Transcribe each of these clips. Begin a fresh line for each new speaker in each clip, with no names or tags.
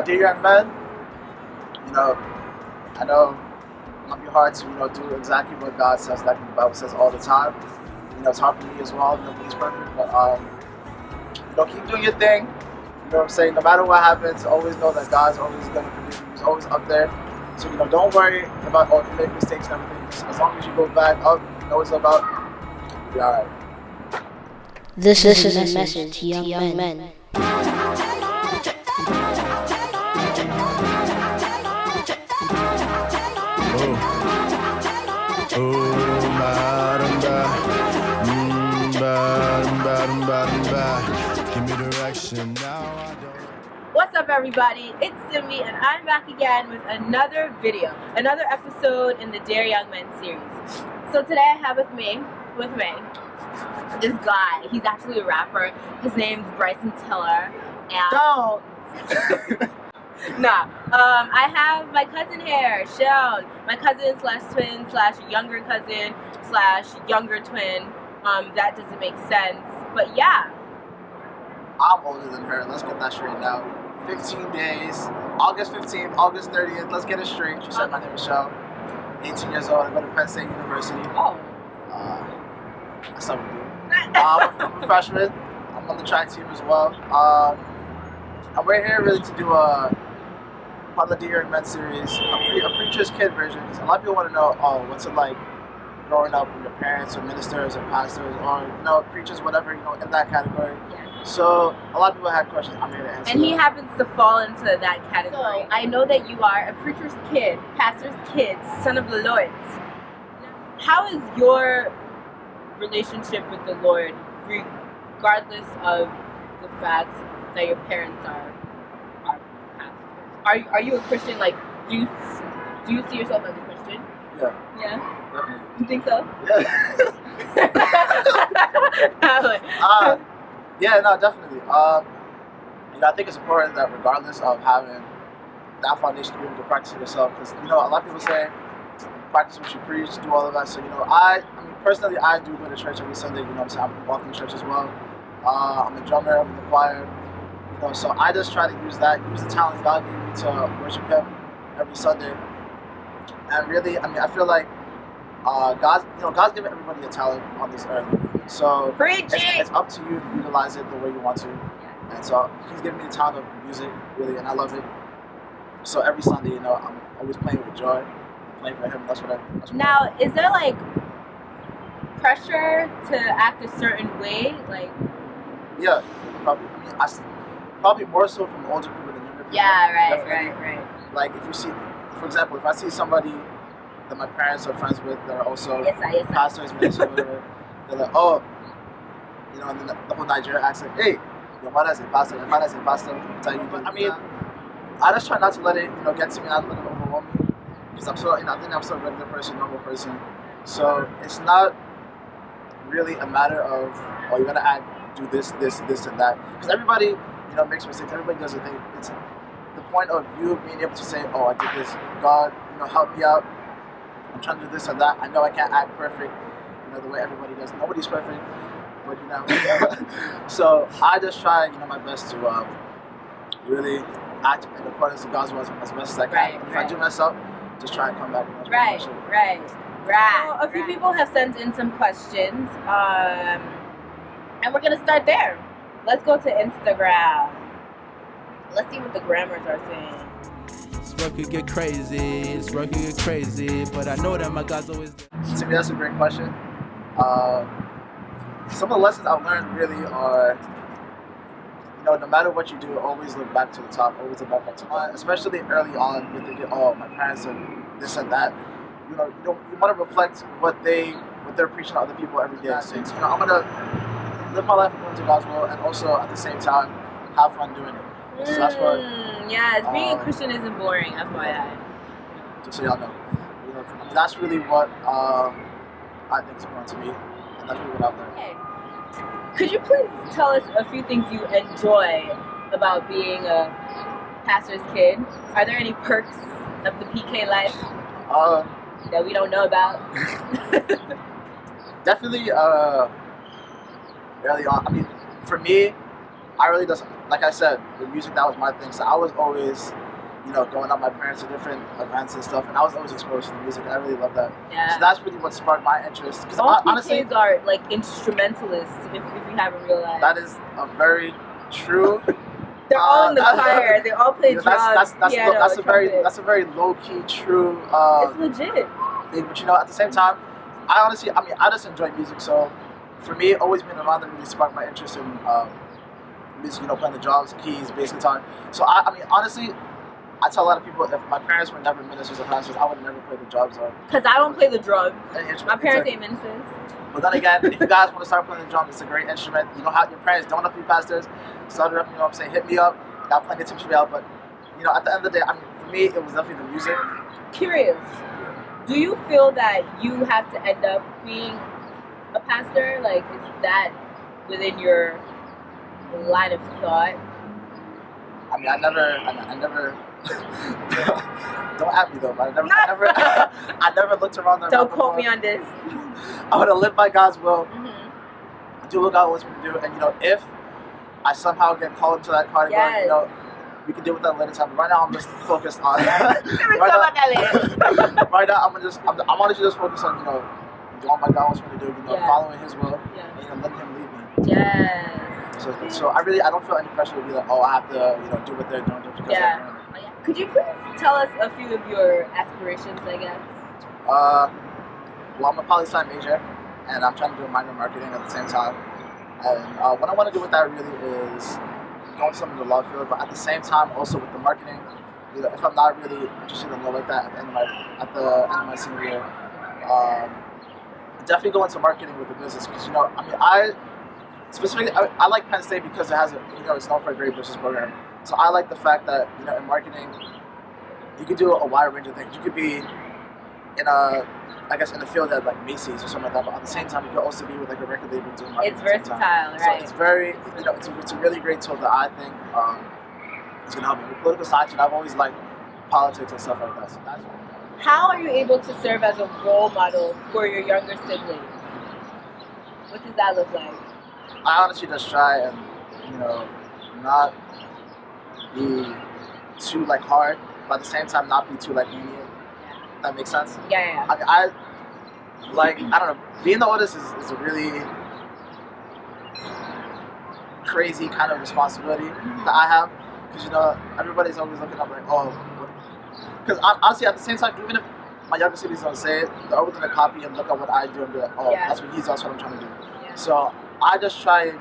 Dear young men, you know, I know it might be hard to, do exactly what God says, like the Bible says all the time. It's hard for me as well. Nobody's perfect, but keep doing your thing. You know what I'm saying? No matter what happens, always know that God's always gonna forgive you. He's always up there. So don't worry about if you make mistakes and everything. Just as long as you go back up, know it's about, you'll be alright.
This is a message to young men.
Give me direction now.
What's up, everybody? It's Simi, and I'm back again with another video, another episode in the Dear Young Men series. So today I have with me, this guy. He's actually a rapper. His name's Bryson Tiller. And
Don't!
I have my cousin here, Seun. My cousin slash twin slash younger cousin slash younger twin. That doesn't make sense, but yeah.
I'm older than her. Let's get that straight now. 15 days. August 15th, August 30th. Let's get it straight. She said my name is Michelle. 18 years old. I go to Penn State University.
Oh.
That's what we do. I'm a freshman. I'm on the track team as well. I'm right here really to do a part of the Dear Young Men series, a preacher's kid version. Because a lot of people want to know, what's it like growing up with your parents or ministers or pastors or preachers, whatever, in that category.
Yeah.
So a lot of people had questions. I'm here to answer.
And he happens to fall into that category. So I know that you are a preacher's kid, pastor's kid, son of the Lord. How is your relationship with the Lord, regardless of the fact that your parents are pastors? Are you a Christian? Like, do you see yourself as a Christian?
Yeah.
Yeah.
Definitely.
You think so?
Yeah. Yeah, no, definitely. I think it's important that regardless of having that foundation to be able to practice it yourself, because a lot of people say practice what you preach, do all of that. So I mean personally, I do go to church every Sunday. I'm saying I'm involved in church as well. I'm a drummer, I'm in the choir. So I just try to use the talent God gave me to worship Him every Sunday. And really, I feel like God's given everybody a talent on this earth. So it's up to you to utilize it the way you want to. And so He's given me the talent of music, really, and I love it. So every Sunday, I'm always playing with joy, playing for Him. That's what
Now, is there like pressure to act a certain way? Like,
yeah, probably. Probably more so from older people than younger people.
Yeah,
Definitely.
right.
Like if you see, for example, if I see somebody that my parents are friends with that are also pastors, ministers, whatever, they're like, and then the whole Nigerian accent, hey, your mother's a pastor, tell you. I just try not to let it, get to me, not to let it overwhelm me, because I think I'm still a regular person, normal person. So it's not really a matter of, you gotta do this, and that, because everybody, makes mistakes. Everybody does a thing. It's the point of you being able to say, I did this. God, help me out. I'm trying to do this and that. I know I can't act perfect, the way everybody does. Nobody's perfect, but So I just try, my best to really act in accordance to God's word as best as I can. If I do mess up, just try and come back. And
right. Well, a few people have sent in some questions, and we're gonna start there. Let's go to Instagram. Let's see what the grammars are saying.
This work could get crazy, but I know that my God's always there.
To me, that's a great question. Some of the lessons I've learned really are, no matter what you do, always look back to the top, always look back up to the top. Especially early on, when thinking, my parents are this and that. You want to reflect what they're preaching to other people every day. So, I'm gonna live my life according to God's will, and also at the same time have fun doing it. So that's what.
Yes, being a Christian isn't boring, FYI.
Just so y'all know, that's really what I think is important to me, and that's really what I've learned.
Okay. Could you please tell us a few things you enjoy about being a pastor's kid? Are there any perks of the PK life that we don't know about?
Definitely. Early on, for me, I really just like I said, with music, that was my thing. So I was always, going out with my parents to different events and stuff, and I was always exposed to the music, and I really love that.
Yeah.
So that's really what sparked my interest. Because
honestly, PKs are like instrumentalists, if you haven't realized.
That is a very true.
They're all in the choir. They all play drums.
That's a very low key true.
It's legit.
Thing, but at the same time, I just enjoy music. So for me, always being around them really sparked my interest in music. Playing the drums, keys, bass guitar. So honestly, I tell a lot of people, if my parents were never ministers or pastors, I would never play the drums.
Because I don't play the drums. My parents ain't ministers.
But then again, if you guys want to start playing the drums, it's a great instrument. You don't have your parents don't have to be pastors. Start it up, hit me up. Got plenty of tips for y'all. But at the end of the day, for me, it was definitely the music.
Curious, do you feel that you have to end up being a pastor? Like, is that within your line of thought?
I never. Don't at me though. I never looked around.
Don't quote me on this.
I want to live by God's will. Mm-hmm. Do what God wants me to do, and if I somehow get called into that category, we can deal with that later time. But right now, I'm just focused on. right now, I'm honestly just focused on doing what God wants me to do. Following His will, and letting Him lead me.
Yes.
So I don't feel any pressure to be like, oh, I have to do what they're doing just because they're doing it.
Could you please tell us a few of your aspirations, I guess?
Well, I'm a poli-sci major, and I'm trying to do a minor in marketing at the same time. And what I want to do with that really is go into some of the law field, but at the same time, also with the marketing, if I'm not really interested in law like that at the end of my senior year, definitely go into marketing with the business because I like Penn State because it has it's known for a great business program. So I like the fact that in marketing, you could do a wide range of things. You could be in a field at like Macy's or something like that, but at the same time, you could also be with like a record label doing marketing.
It's versatile, right?
So it's very, it's a really great tool that I think is gonna help me with political science. And I've always liked politics and stuff like that. So that's
how are you able to serve as a role model for your younger siblings? What does that look like?
I honestly just try and not be too hard, but at the same time not be too lenient. Yeah. That makes sense?
Yeah.
I don't know, being the oldest is a really crazy kind of responsibility that I have because everybody's always looking up like, oh, because honestly at the same time, even if my younger siblings don't say it, they're always gonna copy and look at what I do and be like, oh, that's what he's that's what I'm trying to do. Yeah. So I just try and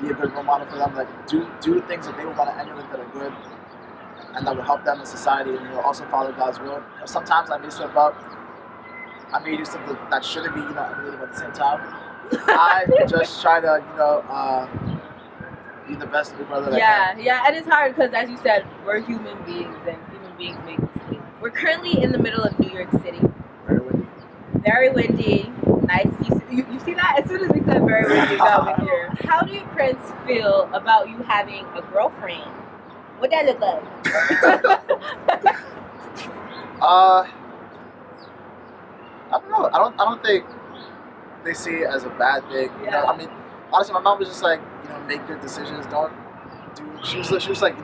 be a good role model for them, do things that they would want to emulate that are good and that would help them in society, and also follow God's will. Sometimes I may slip up, I may do something that shouldn't be emulated, but at the same time, I just try to be the best big brother that I can.
Yeah, and it's hard because as you said, we're human beings and human beings make mistakes. We're currently in the middle of New York City. Very windy. Nice. You see that? As soon as we said very windy, that was here. How do your parents feel about you having a girlfriend? What that look like?
I don't know. I don't think they see it as a bad thing. Honestly, my mom was just like, make good decisions. Don't do. She was like,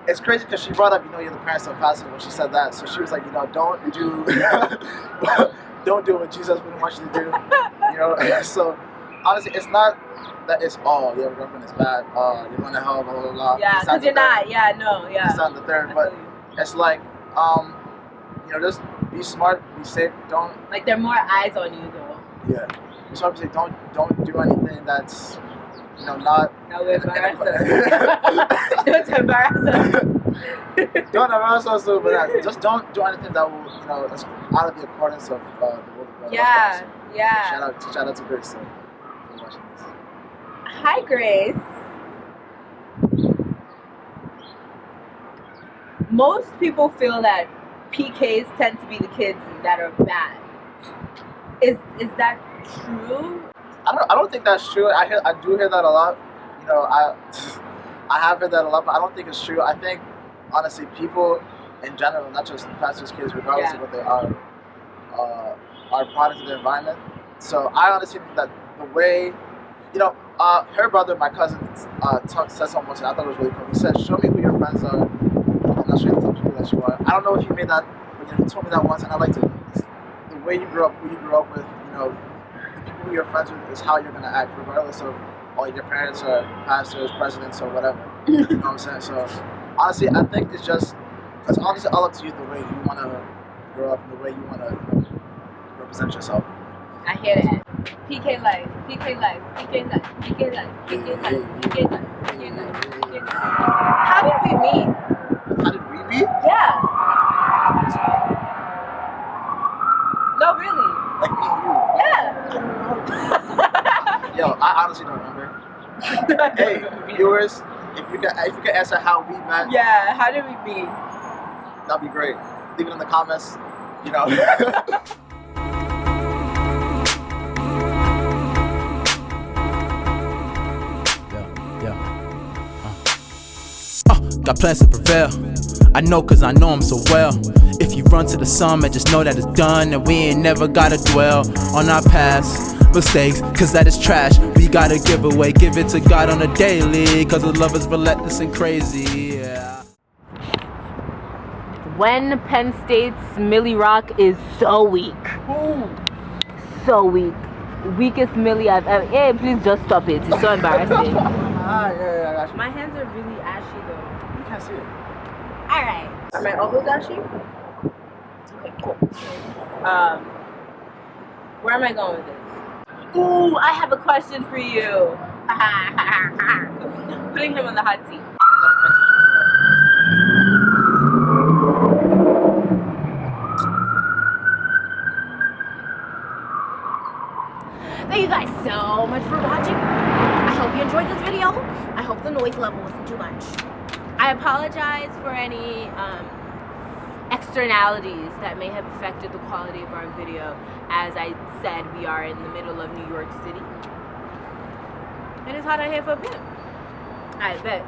it's crazy because she brought up, you're the parents of pastor when she said that. So she was like, don't do. Don't do what Jesus wouldn't want you to do. So honestly, it's not that it's your girlfriend is bad. You're going to hell, blah blah blah.
Yeah, because you're not. Yeah, no, yeah.
It's not the third, but it's like, just be smart, be safe. Don't
there are more eyes on you though.
Yeah. So I'm saying, don't do anything that's not.
That would embarrass us. Don't embarrass us.
Don't embarrass us, but just don't do anything that will, is out of the accordance of the will of God.
Yeah.
Shout out to Grace for watching this.
Hi, Grace. Most people feel that PKs tend to be the kids that are bad. Is that true?
I don't think that's true. I do hear that a lot. I have heard that a lot, but I don't think it's true. I think honestly, people in general, not just pastors' kids, regardless of what they are products of the environment. So I honestly think that the way, her brother, my cousin, said something once, and I thought it was really cool. He said, "Show me who your friends are, and I'll show you the people that you are." I don't know if he made that, but he told me that once, and I liked it. The way you grew up, who you grew up with, the people who you're friends with is how you're gonna act, regardless of all your parents or pastors, presidents, or whatever. You know what I'm saying? So honestly, I think it's honestly all up to you the way you want to grow up and the way you want to represent yourself.
I hear that. PK life, PK life, PK life, PK life, PK life, PK life, PK life, PK life. How did we meet?
How did we meet?
Yeah. No, really.
Like me and you?
Yeah.
Yo, I honestly don't remember. Hey, viewers, if you can answer how we met,
yeah, how did we meet?
that'd be great. Leave it in the comments.
Got plans to prevail. I know cause I know him so well. If you run to the summit, just know that it's done, and we ain't never gotta dwell on our past mistakes, cause that is trash. We gotta give it to God on a daily, cause His love is relentless and crazy. Yeah.
When Penn State's Millie Rock is so weak.
Ooh.
So weak. Weakest Millie I've ever. Hey, please just stop it. It's so embarrassing.
Yeah, I got you.
My hands are really ashy though.
You can't see it.
Alright. Are my elbows ashy? Okay, cool. Where am I going with this? Ooh, I have a question for you. Putting him on the hot seat. Thank you guys so much for watching. I hope you enjoyed this video. I hope the noise level wasn't too much. I apologize for any externalities that may have affected the quality of our video. As I said, we are in the middle of New York City. And it's hot out here for a bit. I bet.